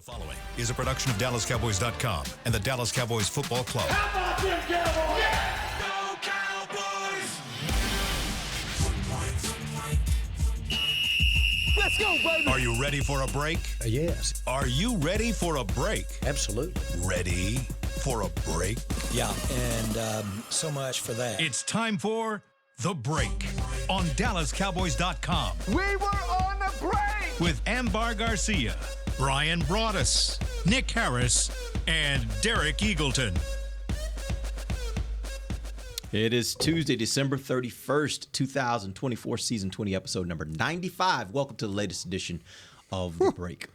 Following is a production of DallasCowboys.com and the Dallas Cowboys Football Club. How about them Cowboys? Yeah! Go Cowboys! Let's go, baby! Are you ready for a break? Yes. Are you ready for a break? Absolutely. Ready for a break? Yeah, and so much for that. It's time for The Break on DallasCowboys.com. We were on the break! With Ambar Garcia, Brian Broaddus, Nick Harris, and Derek Eagleton. It is Tuesday, December 31st, 2024, season 20, episode number 95. Welcome to the latest edition of The Break.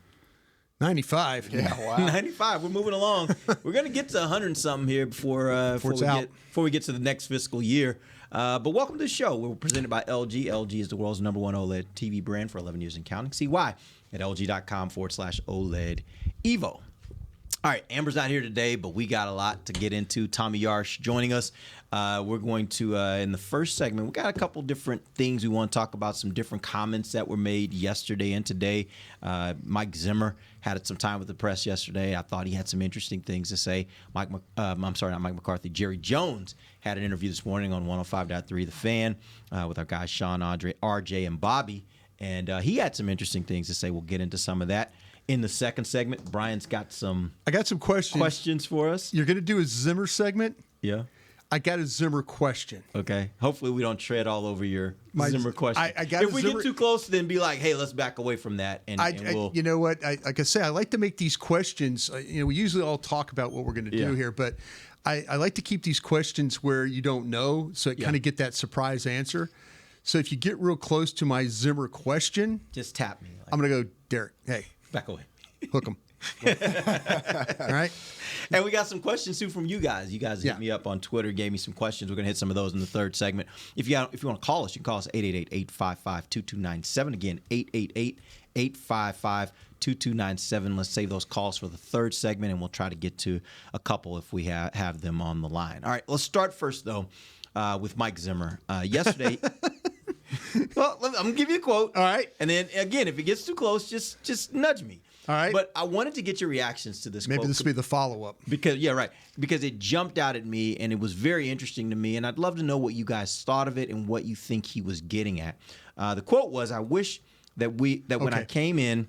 95. Yeah, wow. 95. We're moving along. We're going to get to 100-something here before we get to the next fiscal year. But welcome to the show. We're presented by LG. LG is the world's number one OLED TV brand for 11 years and counting. See why at lg.com/OLED Evo. All right, Amber's not here today, but we got a lot to get into. Tommy Yarsh joining us. We're going to, in the first segment, we got a couple different things we want to talk about, some different comments that were made yesterday and today. Mike Zimmer had some time with the press yesterday. I thought he had some interesting things to say. Not Mike McCarthy. Jerry Jones had an interview this morning on 105.3 The Fan with our guys Sean, RJ, and Bobby. And he had some interesting things to say. We'll get into some of that. In the second segment, Brian's got some I got some questions for us. You're going to do a Zimmer segment? Yeah. I got a Zimmer question. Okay. Hopefully we don't tread all over your Zimmer question. If we get too close, then be like, hey, let's back away from that. And we'll... You know what? Like I say, I like to make these questions. We usually all talk about what we're going to do here, but I like to keep these questions where you don't know, so it kind of get that surprise answer. So if you get real close to my Zimmer question, just tap me. I'm going to go, Derek, hey. Back away. Hook them. All right. And we got some questions too from you guys. You guys hit me up on Twitter, gave me some questions. We're going to hit some of those in the third segment. If you want to call us, you can call us 888-855-2297. Again, 888-855-2297. Let's save those calls for the third segment, and we'll try to get to a couple if we have them on the line. All right, let's start first, though, with Mike Zimmer. Yesterday... Well, I'm going to give you a quote. All right. And then, again, if it gets too close, just nudge me. All right. But I wanted to get your reactions to this quote. Maybe this will be the follow-up. Because it jumped out at me, and it was very interesting to me, and I'd love to know what you guys thought of it and what you think he was getting at. The quote was, I wish that when I came in,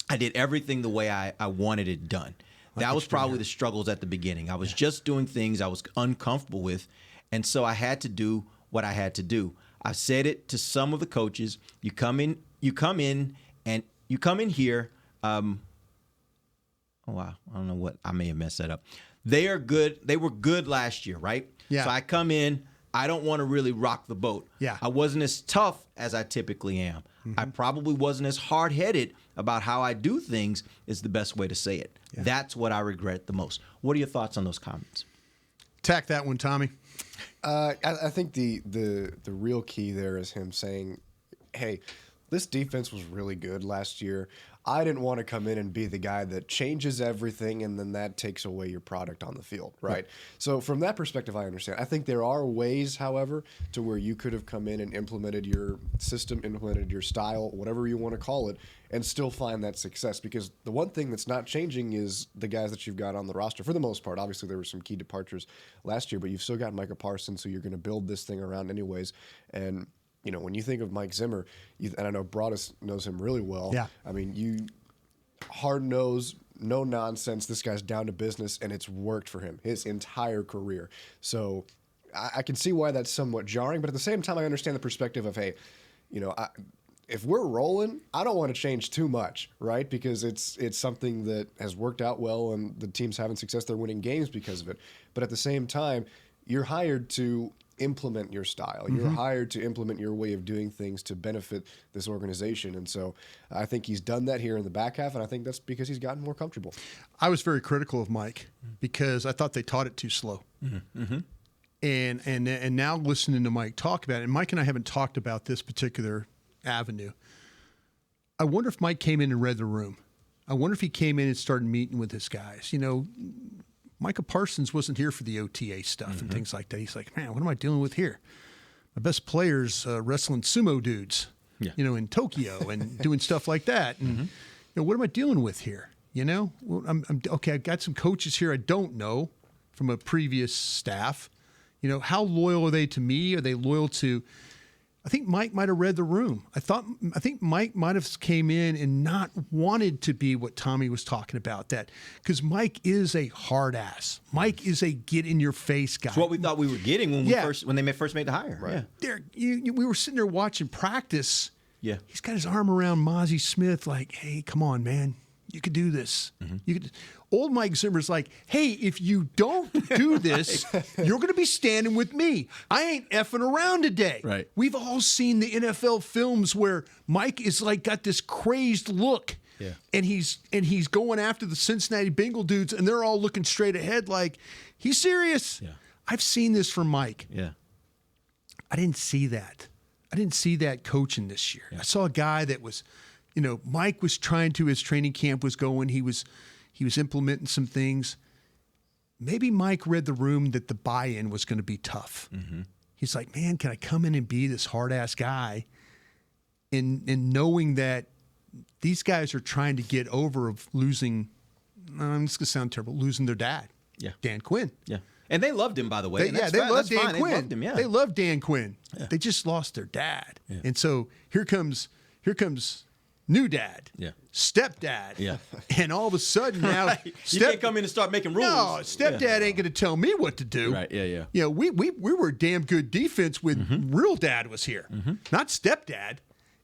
I did everything the way I wanted it done. That was probably the struggles at the beginning. I was just doing things I was uncomfortable with, and so I had to do what I had to do. I said it to some of the coaches. You come in here. Oh wow, I don't know what I may have messed that up. They are good. They were good last year, right? Yeah. So I come in. I don't want to really rock the boat. Yeah. I wasn't as tough as I typically am. Mm-hmm. I probably wasn't as hard-headed about how I do things. Is the best way to say it. Yeah. That's what I regret the most. What are your thoughts on those comments? Tack that one, Tommy. I think the real key there is him saying, hey, this defense was really good last year. I didn't want to come in and be the guy that changes everything and then that takes away your product on the field, right? So from that perspective, I understand. I think there are ways, however, to where you could have come in and implemented your system, implemented your style, whatever you want to call it, and still find that success. Because the one thing that's not changing is the guys that you've got on the roster for the most part. Obviously, there were some key departures last year, but you've still got Micah Parsons, who you're going to build this thing around anyways. And when you think of Mike Zimmer, and I know Broaddus knows him really well. Yeah. I mean, you hard-nosed, no nonsense. This guy's down to business, and it's worked for him his entire career. So I can see why that's somewhat jarring, but at the same time, I understand the perspective of, hey, if we're rolling, I don't want to change too much, right? Because it's something that has worked out well, and the team's having success. They're winning games because of it. But at the same time, you're hired to implement your style. You're hired to implement your way of doing things to benefit this organization. And so I think he's done that here in the back half, and I think that's because he's gotten more comfortable. I was very critical of Mike because I thought they taught it too slow. And now listening to Mike talk about it, and Mike and I haven't talked about this particular avenue. I wonder if Mike came in and read the room. I wonder if he came in and started meeting with his guys. Micah Parsons wasn't here for the OTA stuff and things like that. He's like, man, what am I dealing with here? My best players wrestling sumo dudes, in Tokyo and doing stuff like that. And what am I dealing with here? You know, well, I'm okay. I've got some coaches here I don't know from a previous staff. You know, how loyal are they to me? Are they loyal to? I think Mike might have read the room. I think Mike might have came in and not wanted to be what Tommy was talking about. That because Mike is a hard ass. Mike is a get in your face guy. It's what we thought we were getting when they first made the hire. Right. Yeah. Derek, we were sitting there watching practice. Yeah. He's got his arm around Mozzie Smith, like, hey, come on, man. You could do this. Mm-hmm. You could. Old Mike Zimmer's like, hey, if you don't do this, you're going to be standing with me. I ain't effing around today. Right. We've all seen the NFL films where Mike is like got this crazed look. Yeah. And he's going after the Cincinnati Bengal dudes, and they're all looking straight ahead like, he's serious. Yeah. I've seen this from Mike. Yeah. I didn't see that. I didn't see that coaching this year. Yeah. I saw a guy that was, you know, Mike was trying to, his training camp was going, he was implementing some things. Maybe Mike read the room that the buy-in was going to be tough. Mm-hmm. He's like, man, can I come in and be this hard-ass guy? And knowing that these guys are trying to get over of losing, this is going to sound terrible, losing their dad, Dan Quinn. Yeah. And they loved him, by the way. They loved Dan Quinn. They loved him, yeah. They loved Dan Quinn. Yeah. They just lost their dad. Yeah. And so here comes new dad, stepdad, and all of a sudden now, you can't come in and start making rules. No, stepdad ain't going to tell me what to do. Right? Yeah. You know, we were a damn good defense when real dad was here, not stepdad.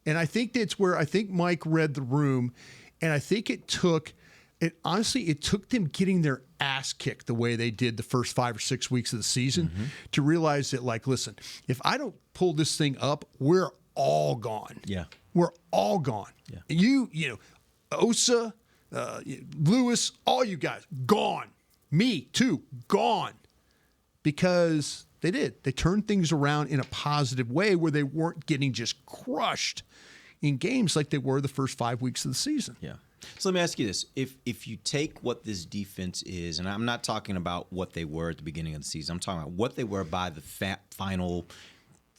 And I think that's where I think Mike read the room, and I think it took them getting their ass kicked the way they did the first 5 or 6 weeks of the season to realize that, like, listen, if I don't pull this thing up, we're all gone. Yeah. We're all gone. Yeah. You know, Osa, Lewis, all you guys, gone. Me, too, gone. Because they did. They turned things around in a positive way where they weren't getting just crushed in games like they were the first 5 weeks of the season. Yeah. So let me ask you this. If you take what this defense is, and I'm not talking about what they were at the beginning of the season. I'm talking about what they were by the final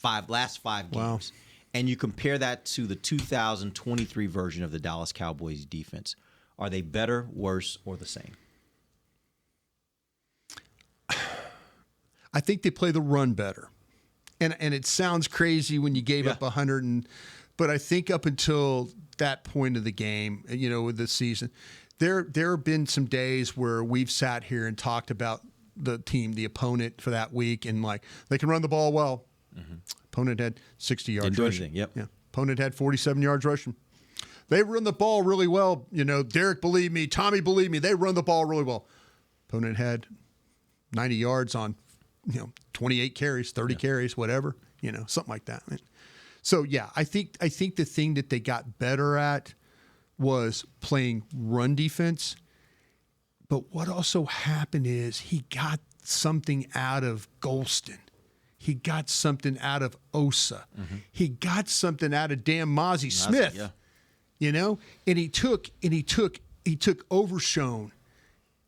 last five games. Wow. And you compare that to the 2023 version of the Dallas Cowboys defense. Are they better, worse, or the same? I think they play the run better. And it sounds crazy when you gave up 100 but I think up until that point of the game, you know, with the season, there have been some days where we've sat here and talked about the team, the opponent for that week, and like they can run the ball well. Mm-hmm. Opponent had 60 yards rushing. Yep. Yeah. Opponent had 47 yards rushing. They run the ball really well. You know, Derek, believe me, Tommy, believe me, they run the ball really well. Opponent had 90 yards on, 28 carries, 30 carries, whatever, something like that. So yeah, I think the thing that they got better at was playing run defense. But what also happened is he got something out of Golston. He got something out of Osa. Mm-hmm. He got something out of damn Mozzie Smith. Yeah. And he took Overshone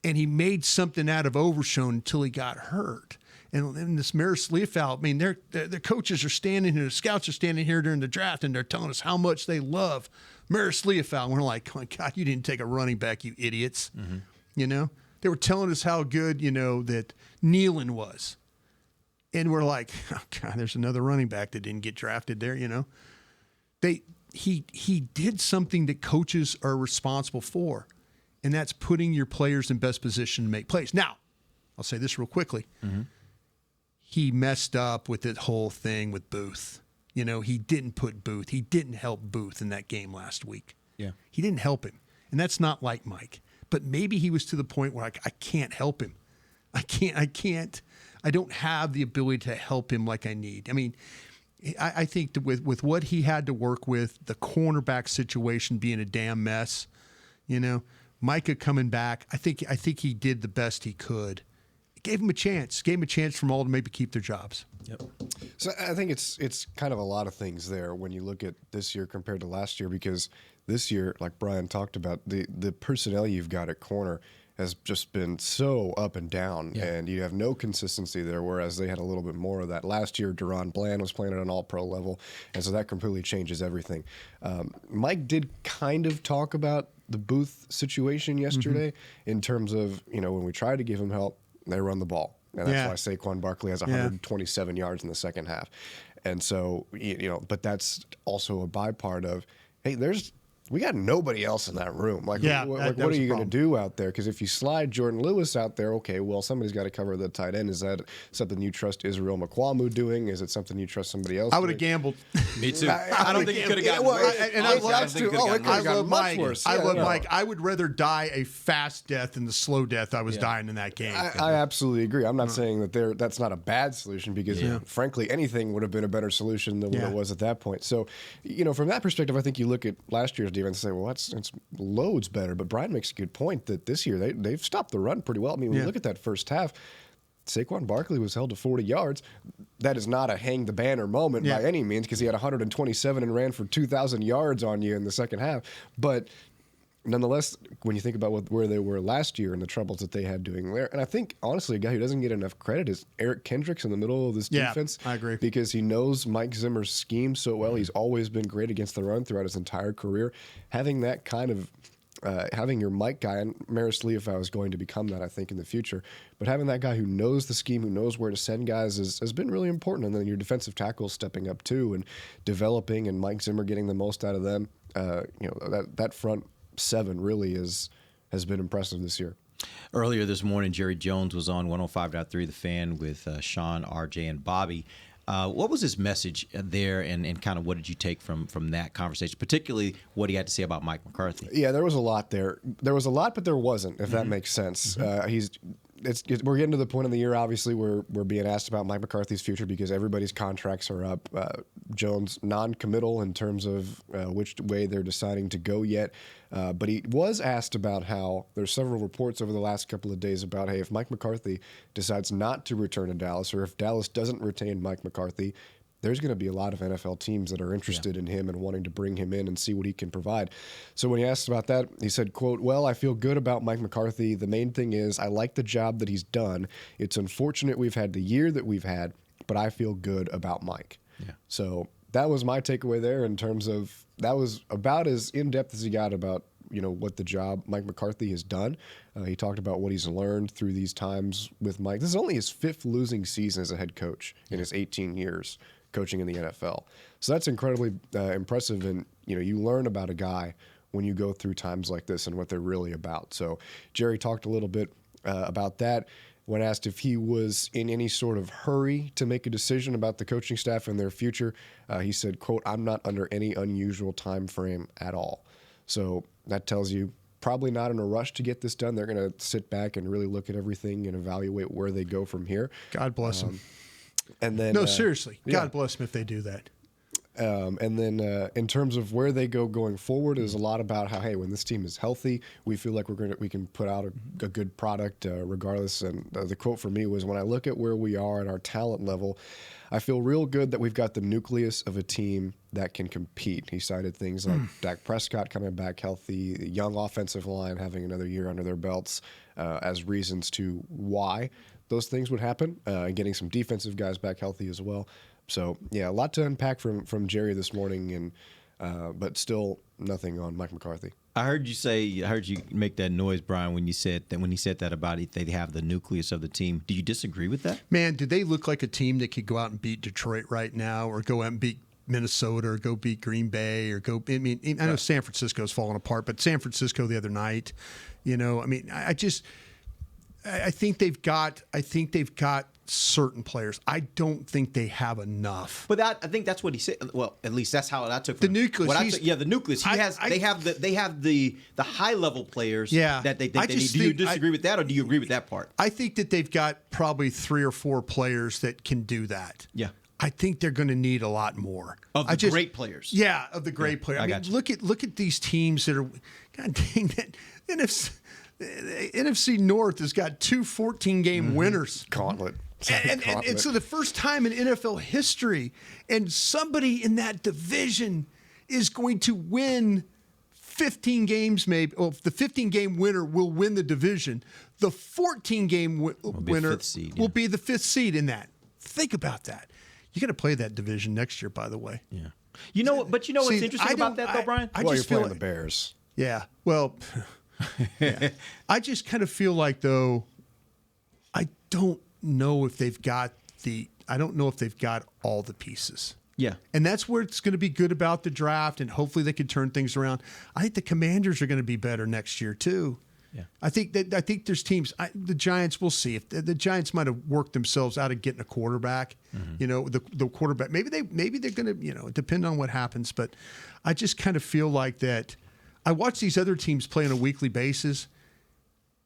and he made something out of Overshone until he got hurt. And then this Maris Leofau, I mean, their coaches are standing here, the scouts are standing here during the draft, and they're telling us how much they love Maris Leofau. And we're like, oh my God, you didn't take a running back, you idiots. Mm-hmm. They were telling us how good, that Nealon was. And we're like, oh God, there's another running back that didn't get drafted there, He did something that coaches are responsible for, and that's putting your players in best position to make plays. Now, I'll say this real quickly. Mm-hmm. He messed up with the whole thing with Booth. He didn't put Booth. He didn't help Booth in that game last week. Yeah. He didn't help him. And that's not like Mike. But maybe he was to the point where I can't help him. I don't have the ability to help him like I need. I mean, I think that with what he had to work with, the cornerback situation being a damn mess, Micah coming back, I think he did the best he could. Gave him a chance for them all to maybe keep their jobs. Yep. So I think it's kind of a lot of things there when you look at this year compared to last year, because this year, like Brian talked about, the personnel you've got at corner, has just been so up and down, Yeah. and you have no consistency there, whereas they had a little bit more of that. Last year, Deron Bland was playing at an all-pro level, and so that completely changes everything. Mike did kind of talk about the Booth situation yesterday in terms of, when we try to give him help, they run the ball. And that's why Saquon Barkley has 127 yards in the second half. And so, but that's also a bypart of, hey, we got nobody else in that room. Like, what are you going to do out there? Because if you slide Jordan Lewis out there, okay, well, somebody's got to cover the tight end. Is that something you trust Israel McQuamu doing? Is it something you trust somebody else I would have gambled. Me too. I don't think he could have gotten worse. I love Mike. I love Mike. I would rather die a fast death than the slow death I was dying in that game. I absolutely agree. I'm not saying that that's not a bad solution because, frankly, anything would have been a better solution than what it was at that point. So, from that perspective, I think you look at last year's defense and say, well, it's loads better. But Brian makes a good point that this year they've stopped the run pretty well. I mean, when you look at that first half, Saquon Barkley was held to 40 yards. That is not a hang the banner moment by any means because he had 127 and ran for 2,000 yards on you in the second half. But nonetheless, when you think about where they were last year and the troubles that they had doing there, and I think, honestly, a guy who doesn't get enough credit is Eric Kendricks in the middle of this defense. I agree. Because he knows Mike Zimmer's scheme so well. He's always been great against the run throughout his entire career. Having that kind of having your Mike guy, and Maris Leofau is going to become that, I think, in the future. But having that guy who knows the scheme, who knows where to send guys, has been really important. And then your defensive tackles stepping up too and developing, and Mike Zimmer getting the most out of them. That front seven really has been impressive this year. Earlier this morning, Jerry Jones was on 105.3 The Fan with Sean, RJ, and Bobby. What was his message there, and kind of what did you take from that conversation, particularly what he had to say about Mike McCarthy? Yeah, there was a lot there. There was a lot, but there wasn't, if that makes sense. We're getting to the point in the year, obviously, where we're being asked about Mike McCarthy's future because everybody's contracts are up. Jones non-committal in terms of which way they're deciding to go yet. But he was asked about how there's several reports over the last couple of days about, hey, if Mike McCarthy decides not to return to Dallas, or if Dallas doesn't retain Mike McCarthy, there's going to be a lot of NFL teams that are interested in him and wanting to bring him in and see what he can provide. So when he asked about that, he said, quote, well, I feel good about Mike McCarthy. The main thing is I like the job that he's done. It's unfortunate we've had the year that we've had, but I feel good about Mike. Yeah. So that was my takeaway there in terms of that was about as in-depth as he got about what the job Mike McCarthy has done. He talked about what he's learned through these times with Mike. This is only his 5th losing season as a head coach in his 18 years coaching in the NFL. So that's incredibly impressive. And, you learn about a guy when you go through times like this and what they're really about. So Jerry talked a little bit about that. When asked if he was in any sort of hurry to make a decision about the coaching staff and their future, he said, quote, I'm not under any unusual time frame at all. So that tells you probably not in a rush to get this done. They're going to sit back and really look at everything and evaluate where they go from here. God bless them. And then, no, seriously, God bless them if they do that. And then in terms of where they go going forward is a lot about how, hey, when this team is healthy, we feel like we can put out a good product regardless. And the quote for me was, when I look at where we are at our talent level, I feel real good that we've got the nucleus of a team that can compete. He cited things like Dak Prescott coming back healthy, the young offensive line having another year under their belts as reasons to why those things would happen, and getting some defensive guys back healthy as well. So, yeah, a lot to unpack from Jerry this morning, and but still nothing on Mike McCarthy. I heard you make that noise, Brian, when he said that about it, they have the nucleus of the team. Do you disagree with that? Man, do they look like a team that could go out and beat Detroit right now, or go out and beat Minnesota, or go beat Green Bay, or go? I mean, I know San Francisco's falling apart, but San Francisco the other night, I think they've got certain players. I don't think they have enough. But I think that's what he said. Well, at least that's how I took the from nucleus. The nucleus. They have the high level players. That they think they need. Do you disagree with that, or do you agree with that part? I think that they've got probably 3 or 4 players that can do that. Yeah. I think they're going to need a lot more of the great players. Yeah, of the great players. I mean, look at these teams that are. God dang that. NFC North has got 2 14-game winners. Gauntlet. And so the first time in NFL history, and somebody in that division is going to win 15 games maybe. Well, the 15-game winner will win the division. The 14-game winner will be the fifth seed in that. Think about that. You got to play that division next year, by the way. Yeah. You know, but you know what's interesting about that, though, Brian? Well, you're playing the Bears. Yeah. Well, yeah. I just kind of feel like, though, I don't know if they've got all the pieces. Yeah. And that's where it's going to be good about the draft, and hopefully they can turn things around. I think the Commanders are going to be better next year, too. Yeah. I think there's teams. The Giants, we'll see. If the Giants might have worked themselves out of getting a quarterback, the quarterback. Maybe they're going to, depend on what happens. But I just kind of feel like that. I watch these other teams play on a weekly basis,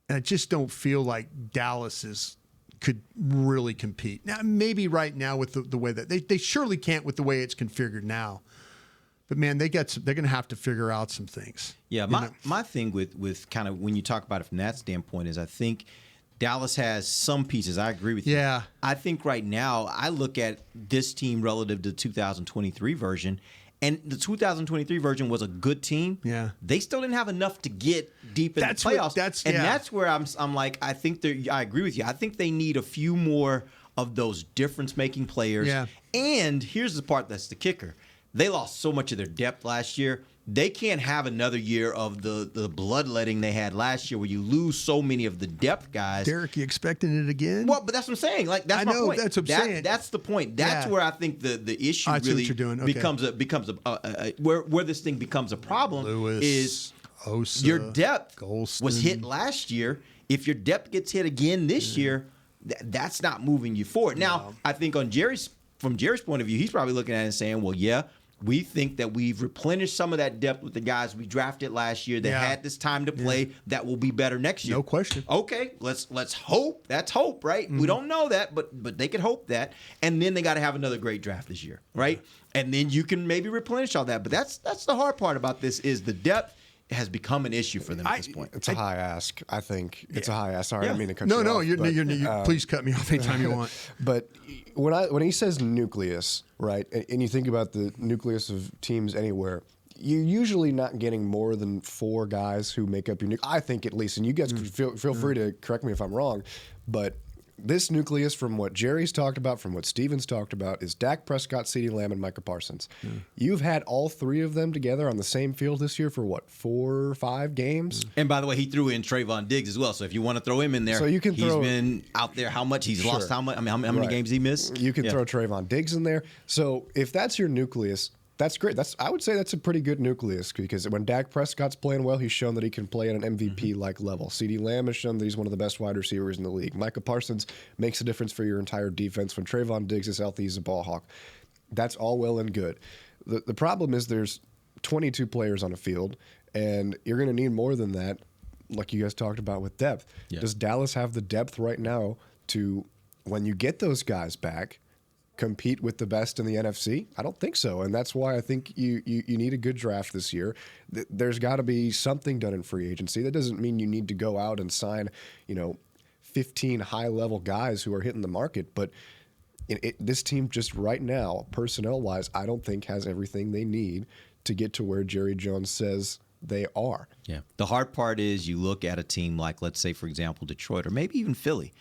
and I just don't feel like Dallas could really compete. Now, maybe right now with the way that they surely can't with the way it's configured now. But man, they're going to have to figure out some things. Yeah, my thing with kind of when you talk about it from that standpoint is I think Dallas has some pieces. I agree with you. Yeah. I think right now I look at this team relative to the 2023 version, and the 2023 version was a good team. Yeah. They still didn't have enough to get deep in the playoffs. That's where I'm like, I think I agree with you. I think they need a few more of those difference-making players. Yeah. And here's the part that's the kicker. They lost so much of their depth last year. They can't have another year of the bloodletting they had last year where you lose so many of the depth guys. Derek, you expecting it again? Well, but that's what I'm saying. Like that's my point. That's what I'm saying. That's the point. That's where I think the issue really becomes where this thing becomes a problem. Lewis, is Osa, your depth Golston. was hit last year. If your depth gets hit again this year, that's not moving you forward. Now, I think from Jerry's point of view, he's probably looking at it and saying, well, yeah, we think that we've replenished some of that depth with the guys we drafted last year that had this time to play that will be better next year. No question. Okay, let's hope. That's hope, right? Mm-hmm. We don't know that, but they could hope that. And then they got to have another great draft this year, right? And then you can maybe replenish all that. But that's the hard part about this is the depth has become an issue for them at this point. It's a high ask. I think it's a high ask. Sorry, I didn't mean to cut you you off. No, please cut me off anytime you want. But when he says nucleus, right, and you think about the nucleus of teams anywhere, you're usually not getting more than 4 guys who make up your nucleus. I think at least, and you guys feel free to correct me if I'm wrong, but this nucleus, from what Jerry's talked about, from what Steven's talked about, is Dak Prescott, CeeDee Lamb, and Micah Parsons. You've had all 3 of them together on the same field this year for, 4 or 5 games? And by the way, he threw in Trayvon Diggs as well. So if you want to throw him in there, he's been out there. How much he's lost? How much? I mean, how many games he missed? You can throw Trayvon Diggs in there. So if that's your nucleus, that's great. I would say that's a pretty good nucleus because when Dak Prescott's playing well, he's shown that he can play at an MVP-like level. CeeDee Lamb has shown that he's one of the best wide receivers in the league. Micah Parsons makes a difference for your entire defense. When Trayvon Diggs is healthy, he's a ball hawk. That's all well and good. The problem is there's 22 players on a field, and you're going to need more than that, like you guys talked about with depth. Yeah. Does Dallas have the depth right now to, when you get those guys back, compete with the best in the NFC? I don't think so, and that's why I think you need a good draft this year. There's got to be something done in free agency. That doesn't mean you need to go out and sign, 15 high-level guys who are hitting the market, but this team just right now, personnel-wise, I don't think has everything they need to get to where Jerry Jones says they are. Yeah. The hard part is you look at a team like, let's say, for example, Detroit or maybe even Philly.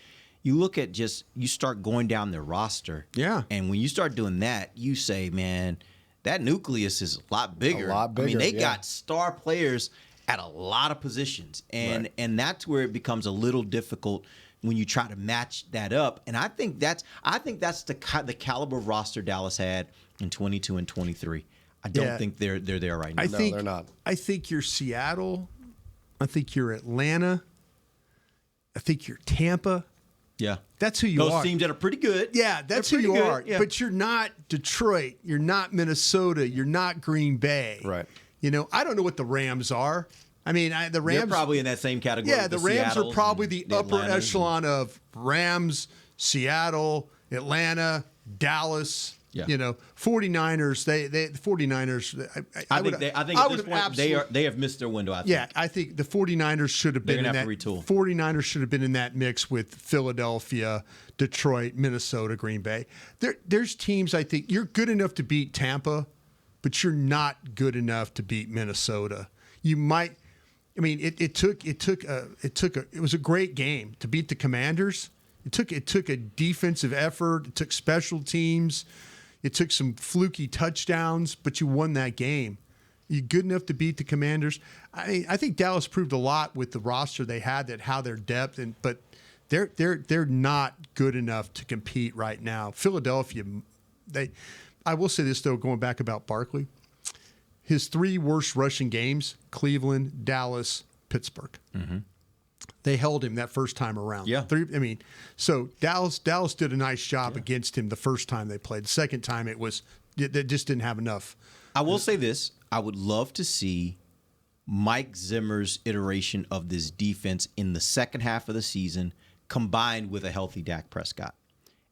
You look at you start going down their roster. Yeah. And when you start doing that, you say, man, that nucleus is a lot bigger. I mean, they got star players at a lot of positions. And that's where it becomes a little difficult when you try to match that up. And I think that's the caliber of roster Dallas had in 22 and 23. I don't think they're there right now. No, they're not. I think you're Seattle. I think you're Atlanta. I think you're Tampa. Yeah. That's who you are. Those teams that are pretty good. Yeah, that's who you are. Yeah. But you're not Detroit. You're not Minnesota. You're not Green Bay. Right. I don't know what the Rams are. I mean, the Rams. They're probably in that same category. Yeah, the Rams Seattles are probably the upper Atlantas echelon of Rams, Seattle, Atlanta, Dallas. Yeah. 49ers. The 49ers. I think at this point they have missed their window. I think. Yeah, I think the 49ers should have been in that. 49ers should have been in that mix with Philadelphia, Detroit, Minnesota, Green Bay. There's teams I think you're good enough to beat Tampa, but you're not good enough to beat Minnesota. you might. I mean, it was a great game to beat the Commanders. It took a defensive effort. It took special teams. It took some fluky touchdowns, but you won that game. You good enough to beat the Commanders? I think Dallas proved a lot with the roster they had, that how their depth, but they're not good enough to compete right now. Philadelphia, I will say this though, going back about Barkley, his 3 worst rushing games: Cleveland, Dallas, Pittsburgh. Mm-hmm. They held him that first time around. Yeah. So Dallas did a nice job against him the first time they played. The second time they just didn't have enough. I will say this. I would love to see Mike Zimmer's iteration of this defense in the second half of the season combined with a healthy Dak Prescott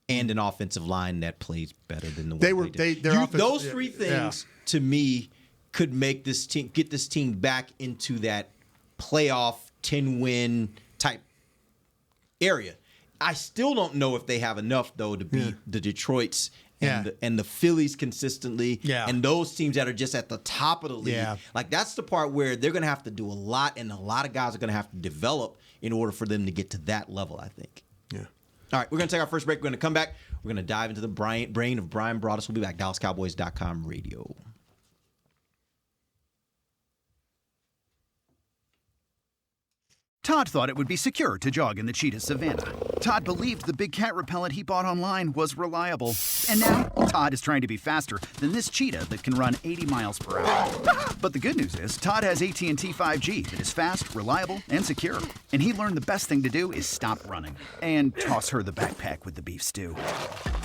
and an offensive line that plays better than the one they did. Those 3 things, to me, could make this team, get this team back into that playoff 10-win type area. I still don't know if they have enough, though, to beat the Detroits and the Phillies consistently, and those teams that are just at the top of the league. Yeah. Like, that's the part where they're going to have to do a lot, and a lot of guys are going to have to develop in order for them to get to that level, I think. Yeah. All right, we're going to take our first break. We're going to come back. We're going to dive into the brain of Brian Broaddus. We'll be back. DallasCowboys.com radio. Todd thought it would be secure to jog in the cheetah savanna. Todd believed the big cat repellent he bought online was reliable. And now, Todd is trying to be faster than this cheetah that can run 80 miles per hour. But the good news is, Todd has AT&T 5G that is fast, reliable, and secure. And he learned the best thing to do is stop running and toss her the backpack with the beef stew.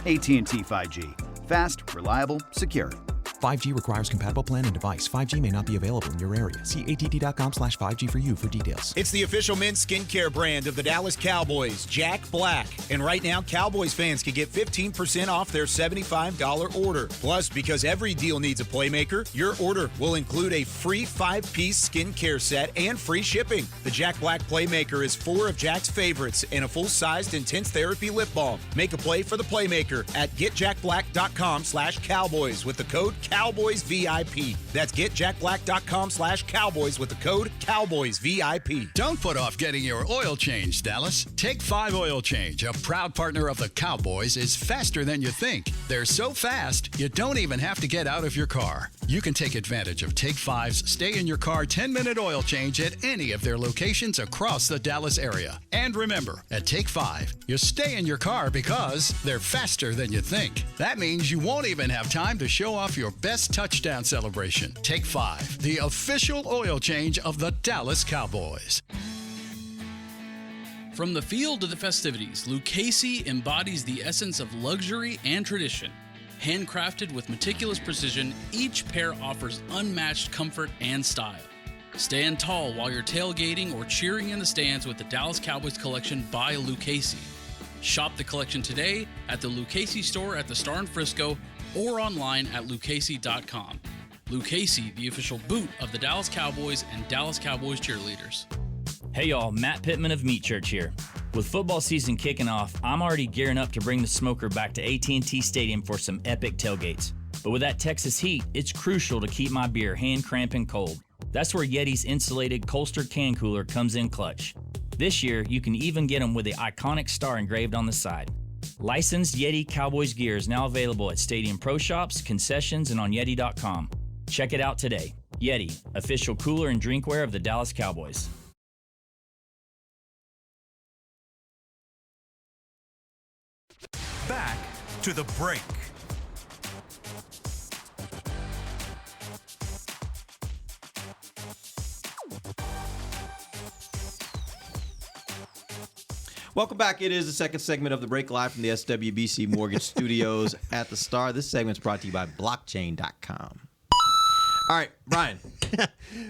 AT&T 5G. Fast, reliable, secure. 5G requires compatible plan and device. 5G may not be available in your area. See att.com/5G for you for details. It's the official men's skincare brand of the Dallas Cowboys, Jack Black. And right now, Cowboys fans can get 15% off their $75 order. Plus, because every deal needs a playmaker, your order will include a free 5-piece skincare set and free shipping. The Jack Black Playmaker is 4 of Jack's favorites and a full-sized intense therapy lip balm. Make a play for the playmaker at getjackblack.com/Cowboys with the code CowboysVIP. That's getjackblack.com/Cowboys with the code CowboysVIP. Don't put off getting your oil changed, Dallas. Take 5 Oil Change, a proud partner of the Cowboys, is faster than you think. They're so fast, you don't even have to get out of your car. You can take advantage of Take 5's stay-in-your-car 10-minute oil change at any of their locations across the Dallas area. And remember, at Take 5, you stay in your car because they're faster than you think. That means you won't even have time to show off your best touchdown celebration. Take 5, the official oil change of the Dallas Cowboys. From the field to the festivities, Lucchese embodies the essence of luxury and tradition. Handcrafted with meticulous precision, each pair offers unmatched comfort and style. Stand tall while you're tailgating or cheering in the stands with the Dallas Cowboys collection by Lucchese. Shop the collection today at the Lucchese store at the Star in Frisco or online at lucchese.com. Lucchese, the official boot of the Dallas Cowboys and Dallas Cowboys cheerleaders. Hey y'all, Matt Pittman of Meat Church here. With football season kicking off, I'm already gearing up to bring the smoker back to AT&T Stadium for some epic tailgates. But with that Texas heat, it's crucial to keep my beer hand cramping cold. That's where Yeti's insulated Colster can cooler comes in clutch. This year, you can even get them with the iconic star engraved on the side. Licensed Yeti Cowboys gear is now available at Stadium Pro Shops, concessions, and on Yeti.com. Check it out today. Yeti, official cooler and drinkware of the Dallas Cowboys. Back to the break. Welcome back. It is the second segment of the break, live from the SWBC Mortgage Studios at the Star. This segment's brought to you by blockchain.com. All right, Brian,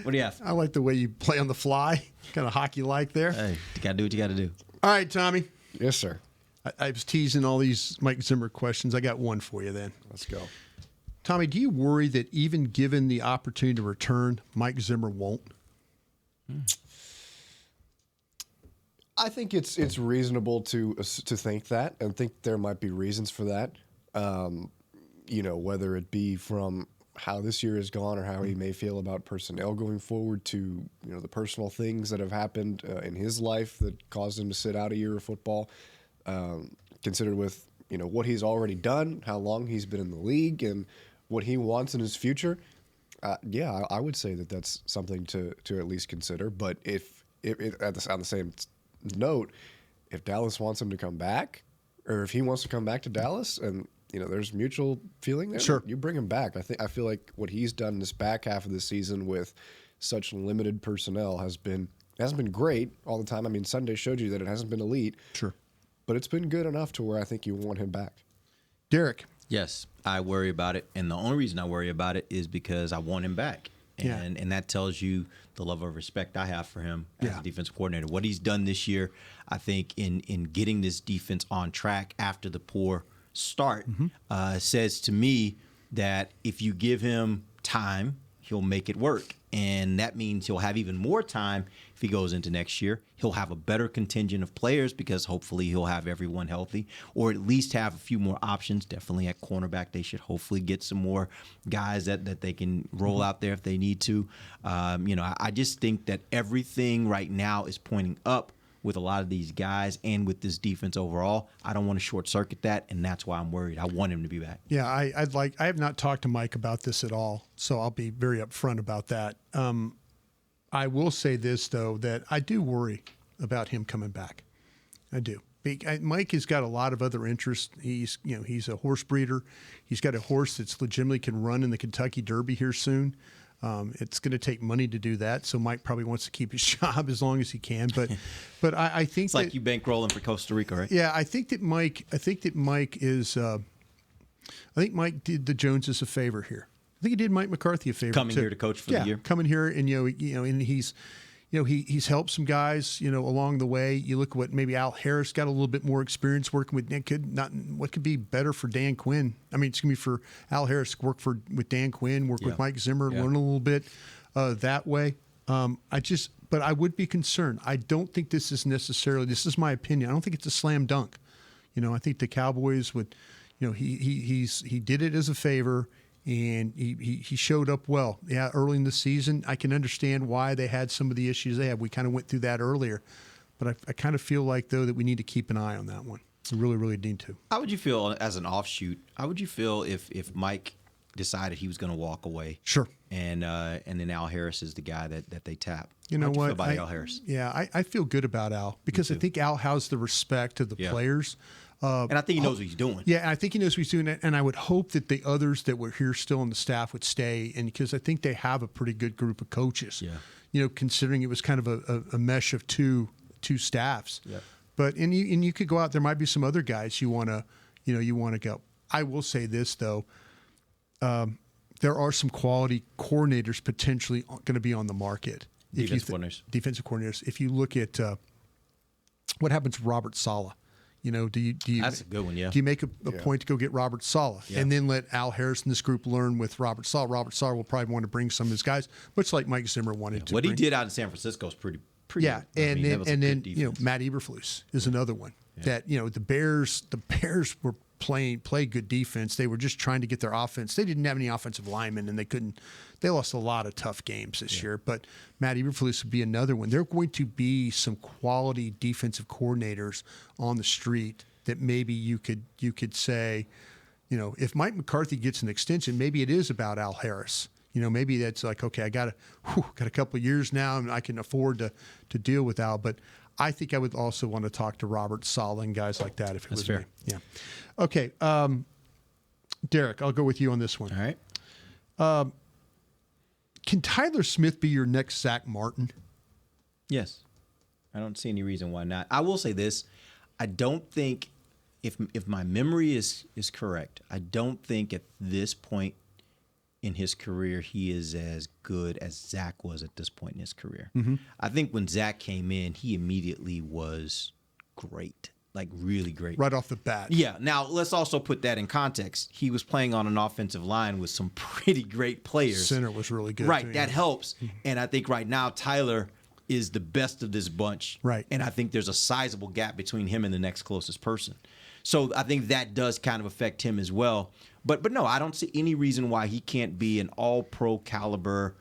what do you have? I like the way you play on the fly. Kind of hockey-like there. Hey, you got to do what you got to do. All right, Tommy. Yes, sir. I was teasing all these Mike Zimmer questions. I got one for you then. Let's go. Tommy, do you worry that even given the opportunity to return, Mike Zimmer won't? I think it's reasonable to think that, and think there might be reasons for that. Whether it be from how this year has gone or how he may feel about personnel going forward to the personal things that have happened in his life that caused him to sit out a year of football. Considered with what he's already done, how long he's been in the league, and what he wants in his future. I would say that that's something to at least consider. But if on the same note, if Dallas wants him to come back, or if he wants to come back to Dallas, and there's mutual feeling there, sure, you bring him back. I feel like what he's done in this back half of the season with such limited personnel hasn't been great all the time. I mean, Sunday showed you that it hasn't been elite. Sure. But it's been good enough to where I think you want him back. Derek. Yes, I worry about it. And the only reason I worry about it is because I want him back. And that tells you the level of respect I have for him as a defensive coordinator. What he's done this year, I think, in getting this defense on track after the poor start, says to me that if you give him time, he'll make it work. And that means he'll have even more time if he goes into next year. He'll have a better contingent of players because hopefully he'll have everyone healthy, or at least have a few more options. Definitely at cornerback, they should hopefully get some more guys that they can roll out there if they need to. I just think that everything right now is pointing up with a lot of these guys and with this defense overall. I don't want to short circuit that, and that's why I'm worried. I want him to be back. Yeah, I have not talked to Mike about this at all, so I'll be very upfront about that. I will say this though, that I do worry about him coming back. I do. Mike has got a lot of other interests. He's a horse breeder. He's got a horse that's legitimately can run in the Kentucky Derby here soon. It's going to take money to do that, so Mike probably wants to keep his job as long as he can. But I think it's like you bankrolling for Costa Rica, right? Yeah, I think that Mike is. I think Mike did the Joneses a favor here. I think he did Mike McCarthy a favor coming here to coach for the year. Coming here and and he's helped some guys along the way. You look at what maybe Al Harris got a little bit more experience working with Nick. What could be better for Dan Quinn? I mean, it's gonna be for Al Harris to work with Dan Quinn, work with Mike Zimmer, learn a little bit that way. But I would be concerned. I don't think this is necessarily. This is my opinion. I don't think it's a slam dunk. I think the Cowboys would. He did it as a favor. And he showed up well. Yeah, early in the season, I can understand why they had some of the issues they had. We kind of went through that earlier. But I kind of feel like, though, that we need to keep an eye on that one. We really, really need to. How would you feel as an offshoot? How would you feel if Mike decided he was going to walk away? Sure. And then Al Harris is the guy that they tap. You know what? Feel about Al Harris? Yeah, I feel good about Al because I think Al has the respect of the players. And I think he knows what he's doing. Yeah, and I think he knows what he's doing. And I would hope that the others that were here still on the staff would stay, and because I think they have a pretty good group of coaches. Yeah. Considering it was kind of a mesh of two staffs. Yeah. But and you could go out. There might be some other guys you want to go. I will say this though. There are some quality coordinators potentially going to be on the market. Defensive coordinators. If you look at what happens to Robert Saleh. Do you? That's a good one, yeah. Do you make a point to go get Robert Saleh and then let Al Harris and this group learn with Robert Saleh? Robert Saleh will probably want to bring some of his guys, much like Mike Zimmer wanted to. What he did out in San Francisco is pretty. Yeah, and then Matt Eberflus is another one that the Bears were play good defense. They were just trying to get their offense. They didn't have any offensive linemen, and they lost a lot of tough games this year. But Matt Eberflus would be another one. There are going to be some quality defensive coordinators on the street that maybe you could say, if Mike McCarthy gets an extension, maybe it is about Al Harris. Maybe that's like, okay, I got a couple of years now, and I can afford to deal with Al. But I think I would also want to talk to Robert Saleh and guys like that if it was fair. me. Yeah. Okay. Derek, I'll go with you on this one. All right. Can Tyler Smith be your next Zach Martin? Yes. I don't see any reason why not. I will say this. I don't think, if my memory is correct, I don't think at this point in his career he is as good as Zach was at this point in his career. Mm-hmm. I think when Zach came in, he immediately was great. Like really great. Right off the bat. Yeah. Now, let's also put that in context. He was playing on an offensive line with some pretty great players. Center was really good. Right. Too, that helps. And I think right now Tyler is the best of this bunch. Right. And I think there's a sizable gap between him and the next closest person. So I think that does kind of affect him as well. But no, I don't see any reason why he can't be an all-pro caliber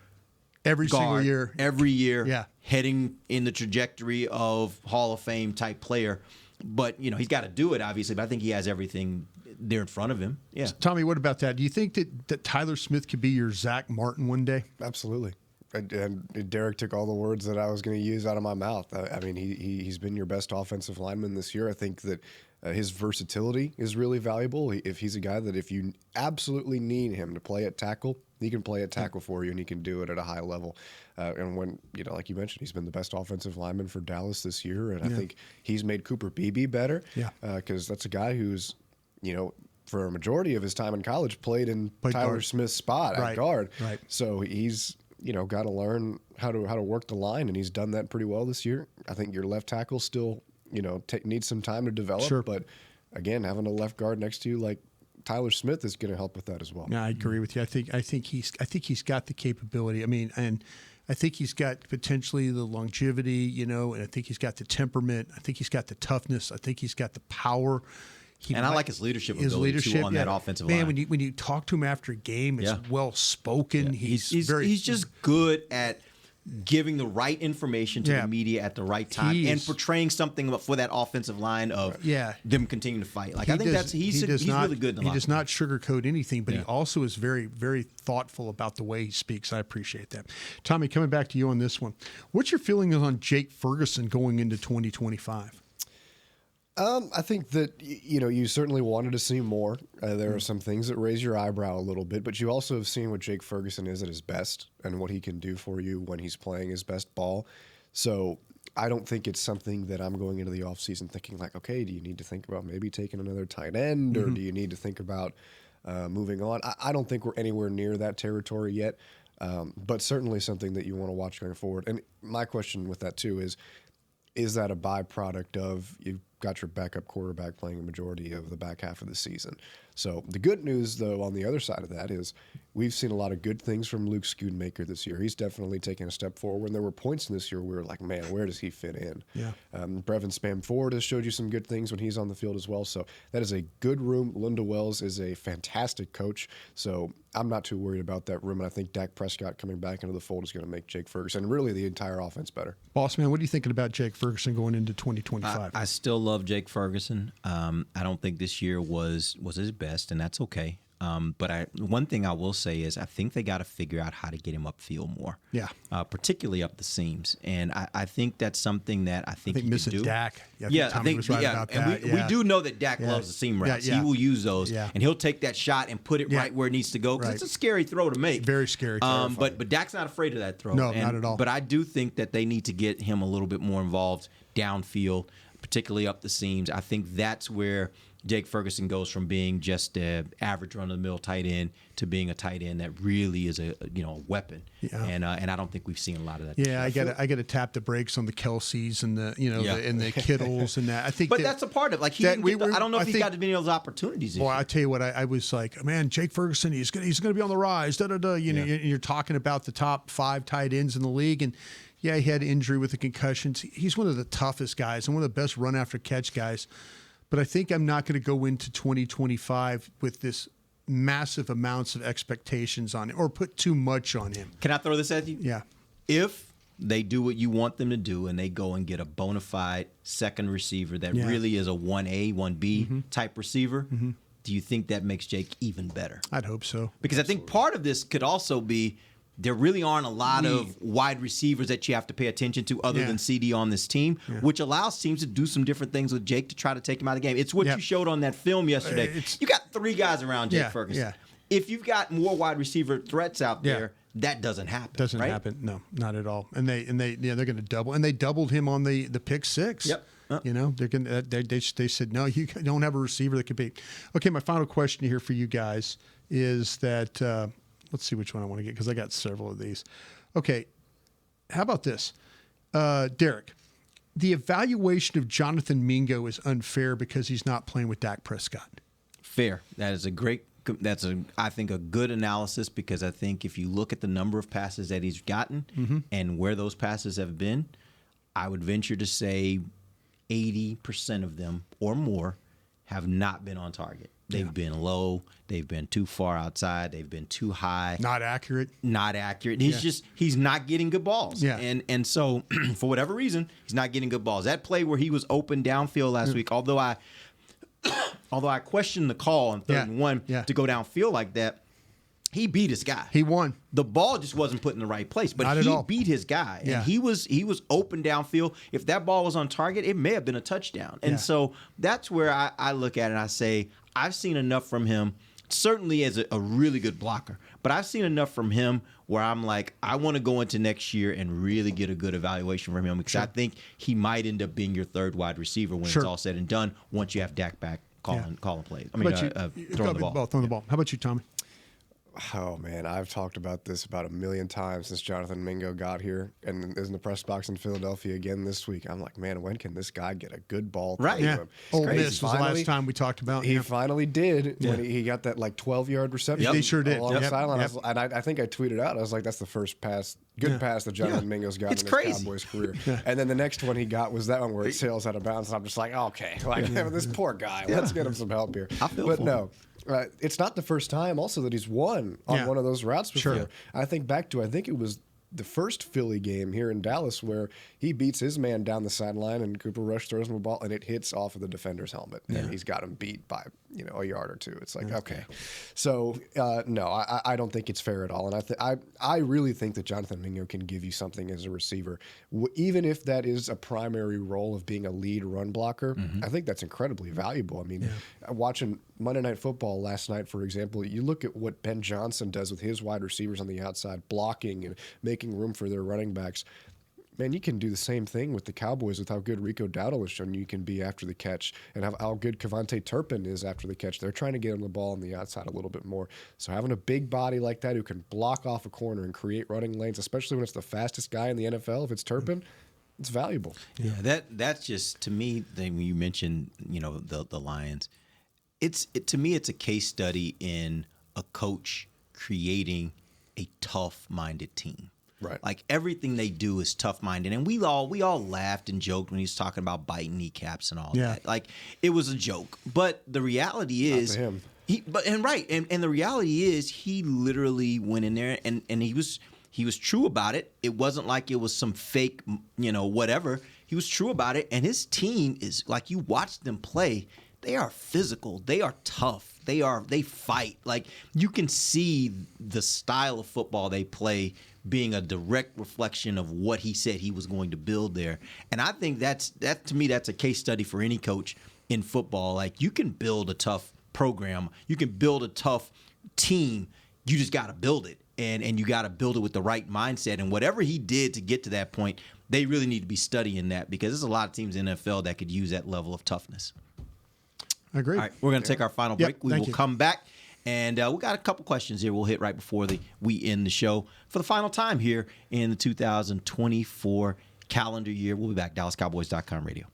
every single year. Every year, yeah, heading in the trajectory of Hall of Fame type player. But, he's got to do it, obviously. But I think he has everything there in front of him. Yeah. So, Tommy, what about that? Do you think that Tyler Smith could be your Zach Martin one day? Absolutely. And Derek took all the words that I was going to use out of my mouth. I mean, he's been your best offensive lineman this year. I think that his versatility is really valuable. If he's a guy that if you absolutely need him to play at tackle, he can play at tackle for you, and he can do it at a high level. And when, like you mentioned, he's been the best offensive lineman for Dallas this year, and I think he's made Cooper Beebe better. Yeah, because that's a guy who's, for a majority of his time in college, played Tyler guard. Smith's spot at guard. Right. So he's got to learn how to work the line, and he's done that pretty well this year. I think your left tackle still needs some time to develop. Sure. But again, having a left guard next to you like Tyler Smith is going to help with that as well. Yeah, I agree with you. I think he's got the capability. I mean, and I think he's got potentially the longevity, and I think he's got the temperament. I think he's got the toughness. I think he's got the power. I like his leadership ability too on that offensive line. Man, when you talk to him after a game, it's well spoken. Yeah. He's just good at giving the right information to the media at the right time and portraying something for that offensive line of them continuing to fight. Like I think he's really good. He does not sugarcoat anything, but he also is very, very thoughtful about the way he speaks. I appreciate that. Tommy, coming back to you on this one, what's your feeling on Jake Ferguson going into 2025? I think that, you certainly wanted to see more. There are some things that raise your eyebrow a little bit, but you also have seen what Jake Ferguson is at his best and what he can do for you when he's playing his best ball. So I don't think it's something that I'm going into the offseason thinking like, okay, do you need to think about maybe taking another tight end or do you need to think about moving on? I don't think we're anywhere near that territory yet, but certainly something that you want to watch going forward. And my question with that too is that a byproduct of you've got your backup quarterback playing a majority of the back half of the season? So the good news, though, on the other side of that is we've seen a lot of good things from Luke Schoonmaker this year. He's definitely taken a step forward. And there were points in this year where we were like, man, where does he fit in? Yeah. Brevin Spam-Ford has showed you some good things when he's on the field as well. So that is a good room. Linda Wells is a fantastic coach. So I'm not too worried about that room. And I think Dak Prescott coming back into the fold is going to make Jake Ferguson and really the entire offense better. Boss man, what are you thinking about Jake Ferguson going into 2025? I still love Jake Ferguson. I don't think this year was his best, and that's okay. But one thing I will say is I think they got to figure out how to get him upfield more. Yeah. Particularly up the seams. And I think that's something that I think he missing can do. Dak. I think was right about that. We do know that Dak loves the seam routes. He will use those, and he'll take that shot and put it right where it needs to go because it's a scary throw to make. Very scary. But Dak's not afraid of that throw. No, not at all. But I do think that they need to get him a little bit more involved downfield, particularly up the seams. I think that's where Jake Ferguson goes from being just an average run-of-the-mill tight end to being a tight end that really is a weapon. Yeah. And I don't think we've seen a lot of that. Yeah, I got to tap the brakes on the Kelseys and the and the Kittles and that. I think, but that's a part of it. Like I don't know if he's got as many of those opportunities. Well, I tell you what, I was like, man, Jake Ferguson, he's gonna be on the rise. Da da da. You're talking about the top 5 tight ends in the league, and he had injury with the concussions. He's one of the toughest guys and one of the best run after catch guys. But I think I'm not going to go into 2025 with this massive amounts of expectations on him or put too much on him. Can I throw this at you? Yeah. If they do what you want them to do and they go and get a bona fide second receiver that really is a 1A, 1B type receiver, do you think that makes Jake even better? I'd hope so. Because I think part of this could also be there really aren't a lot of wide receivers that you have to pay attention to other than CD on this team, which allows teams to do some different things with Jake to try to take him out of the game. It's what you showed on that film yesterday. You got 3 guys around Jake Ferguson. Yeah. If you've got more wide receiver threats out there, that doesn't happen. Doesn't happen. No, not at all. And they're going to double. And they doubled him on the pick 6. Yep. They're going. They said no. You don't have a receiver that could beat. Okay, my final question here for you guys is that. Let's see which one I want to get because I got several of these. Okay, how about this? Derek, the evaluation of Jonathan Mingo is unfair because he's not playing with Dak Prescott. Fair. I think, a good analysis because I think if you look at the number of passes that he's gotten and where those passes have been, I would venture to say 80% of them or more have not been on target. They've been low. They've been too far outside. They've been too high. Not accurate. He's not getting good balls. Yeah. And so for whatever reason, he's not getting good balls. That play where he was open downfield last week, although I questioned the call on 3rd and 1 to go downfield like that, he beat his guy. He won. The ball just wasn't put in the right place, but Not at he all. beat his guy. Yeah. And he was open downfield. If that ball was on target, it may have been a touchdown. And so that's where I look at it and I say, I've seen enough from him, certainly as a really good blocker, but I've seen enough from him where I'm like, I want to go into next year and really get a good evaluation from him because I think he might end up being your third wide receiver when it's all said and done once you have Dak back calling plays. I mean, throwing the ball. Throwing the ball. How about you, Tommy? Oh, man, I've talked about this about a million times since Jonathan Mingo got here and is in the press box in Philadelphia again this week. I'm like, man, when can this guy get a good ball thrown to him? Ole Miss was the last time we talked about. He finally did when he got that 12-yard reception. Yep. He sure did. Along the sideline. And I think I tweeted out, I was like, that's the first pass that Jonathan Mingo's got in his Cowboys career. And then the next one he got was that one where it sails out of bounds. And I'm just like, okay, this poor guy. Let's get him some help here. But no. It's not the first time also that he's won on one of those routes before. Sure. I think it was the first Philly game here in Dallas where he beats his man down the sideline and Cooper Rush throws him a ball and it hits off of the defender's helmet and he's got him beat by a yard or two. It's like, okay. So no, I don't think it's fair at all. And I really think that Jonathan Mingo can give you something as a receiver, even if that is a primary role of being a lead run blocker. I think that's incredibly valuable. I mean, watching Monday Night Football last night, for example, you look at what Ben Johnson does with his wide receivers on the outside, blocking and making room for their running backs. Man, you can do the same thing with the Cowboys with how good Rico Dowdle has shown you can be after the catch and how good Kevontae Turpin is after the catch. They're trying to get him the ball on the outside a little bit more. So having a big body like that who can block off a corner and create running lanes, especially when it's the fastest guy in the NFL, if it's Turpin, it's valuable. Yeah, that's just, to me, when you mentioned, the Lions, to me, it's a case study in a coach creating a tough-minded team. Right. Like everything they do is tough-minded. And we all laughed and joked when he was talking about biting kneecaps and all that. Like it was a joke. But the reality is Not to him. And the reality is he literally went in there and he was true about it. It wasn't like it was some fake, whatever. He was true about it. And his team is, like, you watch them play, they are physical. They are tough. They fight. Like, you can see the style of football they play being a direct reflection of what he said he was going to build there. And I think that to me, that's a case study for any coach in football. Like, you can build a tough program. You can build a tough team. You just got to build it. And you got to build it with the right mindset. And whatever he did to get to that point, they really need to be studying that because there's a lot of teams in the NFL that could use that level of toughness. I agree. All right, we're going to take our final break. We will you. come back, and we got a couple questions here we'll hit right before we end the show for the final time here in the 2024 calendar year. We'll be back. DallasCowboys.com radio.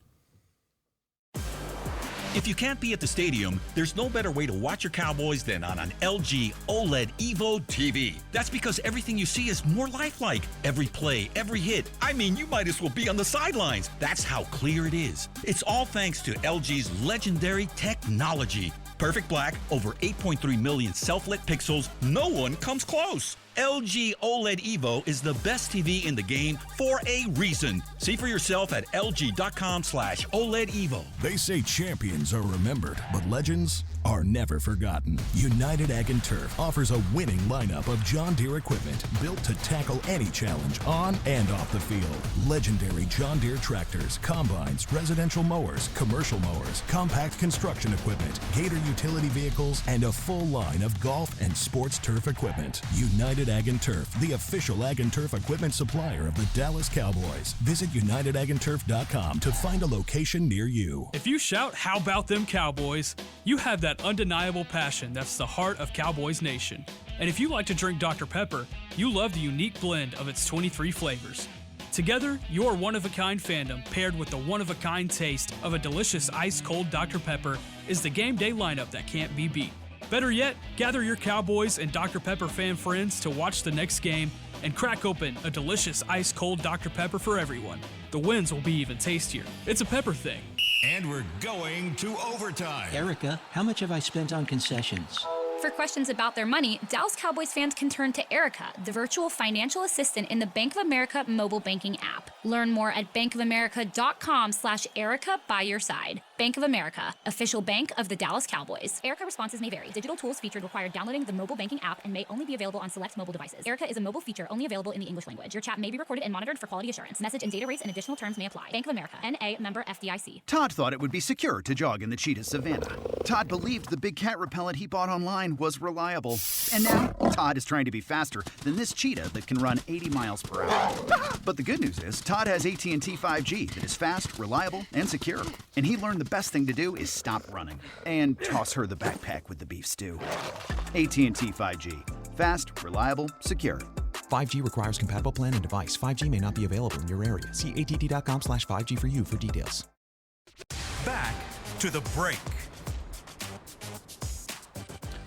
If you can't be at the stadium, there's no better way to watch your Cowboys than on an LG OLED Evo TV. That's because everything you see is more lifelike. Every play, every hit. I mean, you might as well be on the sidelines. That's how clear it is. It's all thanks to LG's legendary technology. Perfect black, over 8.3 million self-lit pixels. No one comes close. LG OLED Evo is the best TV in the game for a reason. See for yourself at lg.com/OLED Evo. They say champions are remembered, but legends are never forgotten. United Ag and Turf offers a winning lineup of John Deere equipment built to tackle any challenge on and off the field. Legendary John Deere tractors, combines, residential mowers, commercial mowers, compact construction equipment, Gator utility vehicles, and a full line of golf and sports turf equipment. United Ag and Turf, the official Ag and Turf equipment supplier of the Dallas Cowboys. Visit UnitedAgAndTurf.com to find a location near you. If you shout, "How about them Cowboys?" you have that undeniable passion that's the heart of Cowboys Nation. And if you like to drink Dr. Pepper, you love the unique blend of its 23 flavors. Together, your one-of-a-kind fandom paired with the one-of-a-kind taste of a delicious ice-cold Dr. Pepper is the game day lineup that can't be beat. Better yet, gather your Cowboys and Dr. Pepper fan friends to watch the next game and crack open a delicious ice-cold Dr. Pepper for everyone. The wins will be even tastier. It's a Pepper thing. And we're going to overtime. Erica, how much have I spent on concessions? For questions about their money, Dallas Cowboys fans can turn to Erica, the virtual financial assistant in the Bank of America mobile banking app. Learn more at bankofamerica.com/Erica by your side. Bank of America, official bank of the Dallas Cowboys. Erica responses may vary. Digital tools featured require downloading the mobile banking app and may only be available on select mobile devices. Erica is a mobile feature only available in the English language. Your chat may be recorded and monitored for quality assurance. Message and data rates and additional terms may apply. Bank of America, N.A., member FDIC. Todd thought it would be secure to jog in the cheetah savanna. Todd believed the big cat repellent he bought online was reliable. And now, Todd is trying to be faster than this cheetah that can run 80 miles per hour. But the good news is, Todd has AT&T 5G that is fast, reliable, and secure. And he learned the best thing to do is stop running and toss her the backpack with the beef stew. AT&T 5G. Fast, reliable, secure. 5G requires compatible plan and device. 5G may not be available in your area. See att.com/5G for you for details. Back to the break.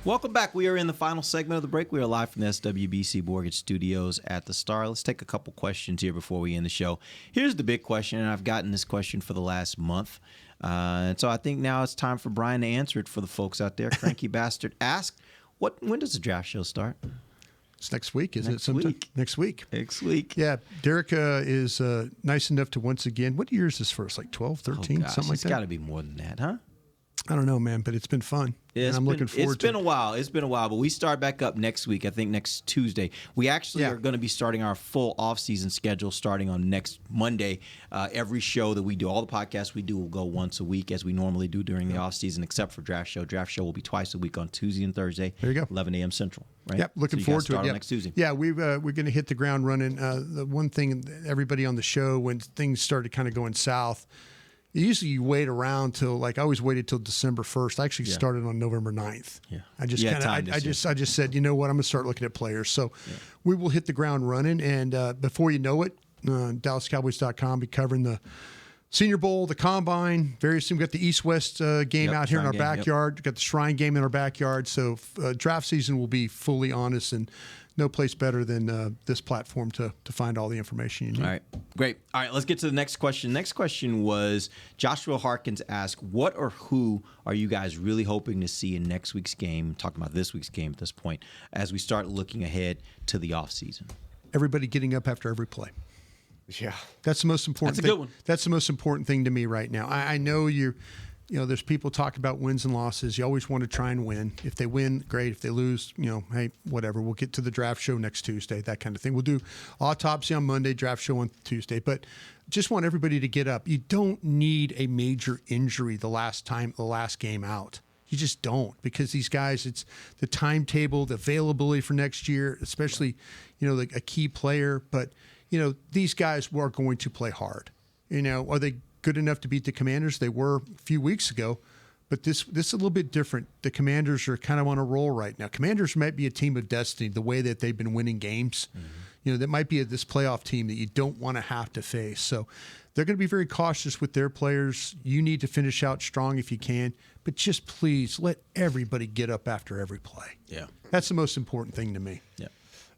Welcome back. We are in the final segment of the break. We are live from the SWBC Mortgage Studios at the Star. Let's take a couple questions here before we end the show. Here's the big question, and I've gotten this question for the last month. And so I think now it's time for Brian to answer it for the folks out there. Cranky Bastard asked, when does the draft show start? It's next week, isn't it? Sometime? Next week. Next week. Yeah. Derek is nice enough to once again, what year is this first? Like 12, 13, something like that? It's got to be more than that, huh? I don't know, man, but it's been fun. And I'm looking forward to it. It's been a while. It's been a while, but we start back up next week, I think next Tuesday. We actually are going to be starting our full off-season schedule starting on next Monday. Every show that we do, all the podcasts we do will go once a week as we normally do during the off-season, except for Draft Show. Draft Show will be twice a week on Tuesday and Thursday. There you go. 11 a.m. Central, right? Yep, looking forward to it. Yep. Next Tuesday. Yeah, we're going to hit the ground running. The one thing, everybody on the show, when things started kind of going south, usually you wait around till, like, I always waited till December 1st. I actually started on November 9th. Yeah. I just I just said, you know what, I'm going to start looking at players. So we will hit the ground running. And before you know it, DallasCowboys.com be covering the Senior Bowl, the Combine, various. We've got the East-West game out here in our backyard. We've got the Shrine game in our backyard. So draft season will be fully on us, and no place better than this platform to find all the information you need. All right, great. All right, let's get to the next question. Next question was Joshua Harkins asked, what or who are you guys really hoping to see in next week's game, talking about this week's game at this point, as we start looking ahead to the offseason? Everybody getting up after every play. Yeah. That's the most important thing. That's a good one. That's the most important thing to me right now. I know there's people talk about wins and losses. You always want to try and win. If they win, great. If they lose, hey, whatever. We'll get to the draft show next Tuesday, that kind of thing. We'll do autopsy on Monday, draft show on Tuesday. But just want everybody to get up. You don't need a major injury the last game out. You just don't, because these guys, it's the timetable, the availability for next year, especially, like a key player. But, these guys are going to play hard. Are they good enough to beat the Commanders? They were a few weeks ago, but this is a little bit different. The Commanders are kind of on a roll right now. Commanders might be a team of destiny, the way that they've been winning games. Mm-hmm. That might be this playoff team that you don't want to have to face. So they're going to be very cautious with their players. You need to finish out strong if you can, but just please let everybody get up after every play. Yeah. That's the most important thing to me. Yeah.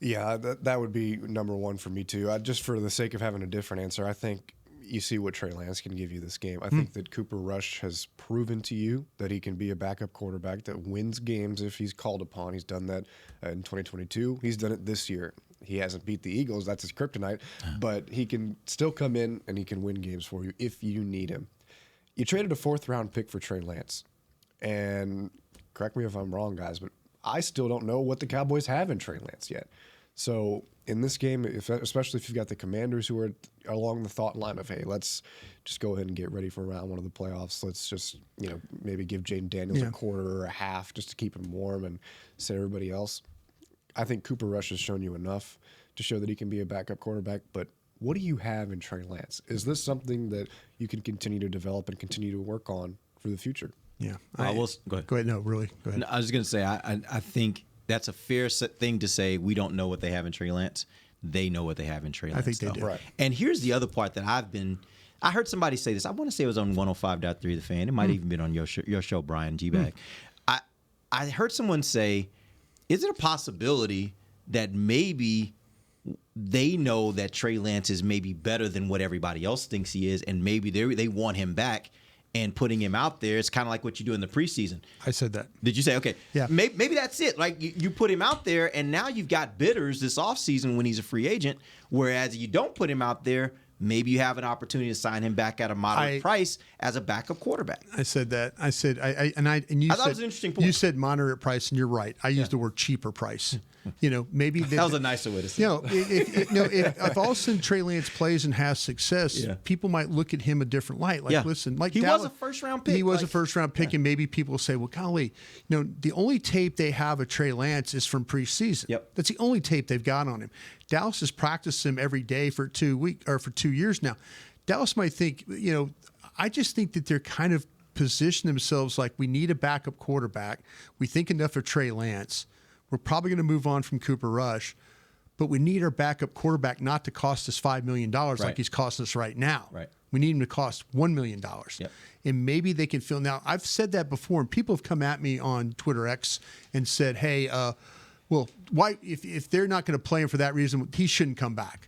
Yeah, that would be number one for me too. Just for the sake of having a different answer, I think you see what Trey Lance can give you this game. I think that Cooper Rush has proven to you that he can be a backup quarterback that wins games if he's called upon. He's done that in 2022. He's done it this year. He hasn't beat the Eagles. That's his kryptonite. But he can still come in and he can win games for you if you need him. You traded a 4th-round pick for Trey Lance. And correct me if I'm wrong, guys, but I still don't know what the Cowboys have in Trey Lance yet. So in this game, especially if you've got the Commanders who are along the thought line of, hey, let's just go ahead and get ready for round one of the playoffs. Let's just, maybe give Jaden Daniels a quarter or a half just to keep him warm and set everybody else. I think Cooper Rush has shown you enough to show that he can be a backup quarterback. But what do you have in Trey Lance? Is this something that you can continue to develop and continue to work on for the future? Yeah. Go ahead. Go ahead. No, really. Go ahead. No, I was going to say, I think that's a fair thing to say. We don't know what they have in Trey Lance. They know what they have in Trey Lance. I think they do. Right. And here's the other part that I heard somebody say this. I want to say it was on 105.3 The Fan. It might have even been on your show, Brian G-Bag. I heard someone say, is it a possibility that maybe they know that Trey Lance is maybe better than what everybody else thinks he is, and maybe they want him back. And putting him out there, it's kind of like what you do in the preseason. I said that. Did you say, okay, yeah. Maybe that's it. Like you put him out there, and now you've got bidders this offseason when he's a free agent, whereas you don't put him out there, maybe you have an opportunity to sign him back at a moderate price as a backup quarterback. I said that. I said, you I thought said, it was an interesting point. You said moderate price, and you're right. I used the word cheaper price. Maybe that was a nicer way to say it. If all of a sudden Trey Lance plays and has success, people might look at him a different light. Like, listen, like he Dallas, was a first-round pick. He was a first-round pick, and maybe people say, well, golly, the only tape they have of Trey Lance is from preseason. Yep. That's the only tape they've got on him. Dallas has practiced him every day for 2 years now. Dallas might think, I just think that they're kind of positioned themselves like we need a backup quarterback. We think enough of Trey Lance. We're probably going to move on from Cooper Rush, but we need our backup quarterback not to cost us $5 million like he's costing us right now. Right. We need him to cost $1 million. Yep. And maybe they can feel. Now, I've said that before, and people have come at me on Twitter X and said, hey, well, why if they're not going to play him for that reason, he shouldn't come back.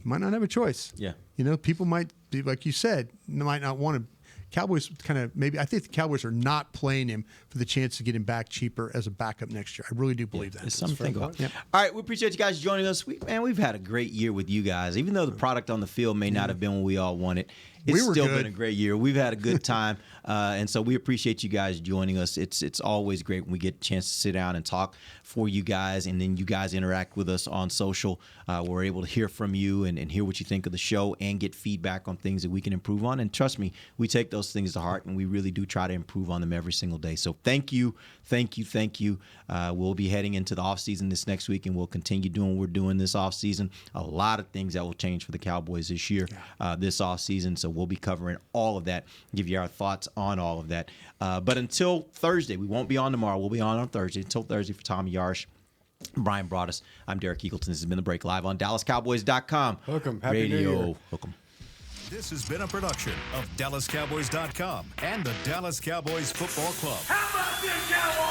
Might not have a choice. Yeah. People might be, like you said, might not want to. Cowboys I think the Cowboys are not playing him for the chance to get him back cheaper as a backup next year. I really do believe that. It's something to think about. Yep. All right, we appreciate you guys joining us. We've had a great year with you guys. Even though the product on the field may not have been what we all wanted, it's still been a great year. We've had a good time, and so we appreciate you guys joining us. It's always great when we get a chance to sit down and talk for you guys, and then you guys interact with us on social. We're able to hear from you and hear what you think of the show and get feedback on things that we can improve on. And trust me, we take those things to heart, and we really do try to improve on them every single day. So thank you. We'll be heading into the offseason this next week, and we'll continue doing what we're doing this offseason. A lot of things that will change for the Cowboys this year, this offseason. So we'll be covering all of that, give you our thoughts on all of that. But until Thursday, we won't be on tomorrow. We'll be on Thursday. Until Thursday, for Tommy Yarsh, Brian Broaddus, I'm Derek Eagleton. This has been The Break, live on DallasCowboys.com. Welcome. Happy New Year. Welcome. This has been a production of DallasCowboys.com and the Dallas Cowboys Football Club. How about this, Cowboys?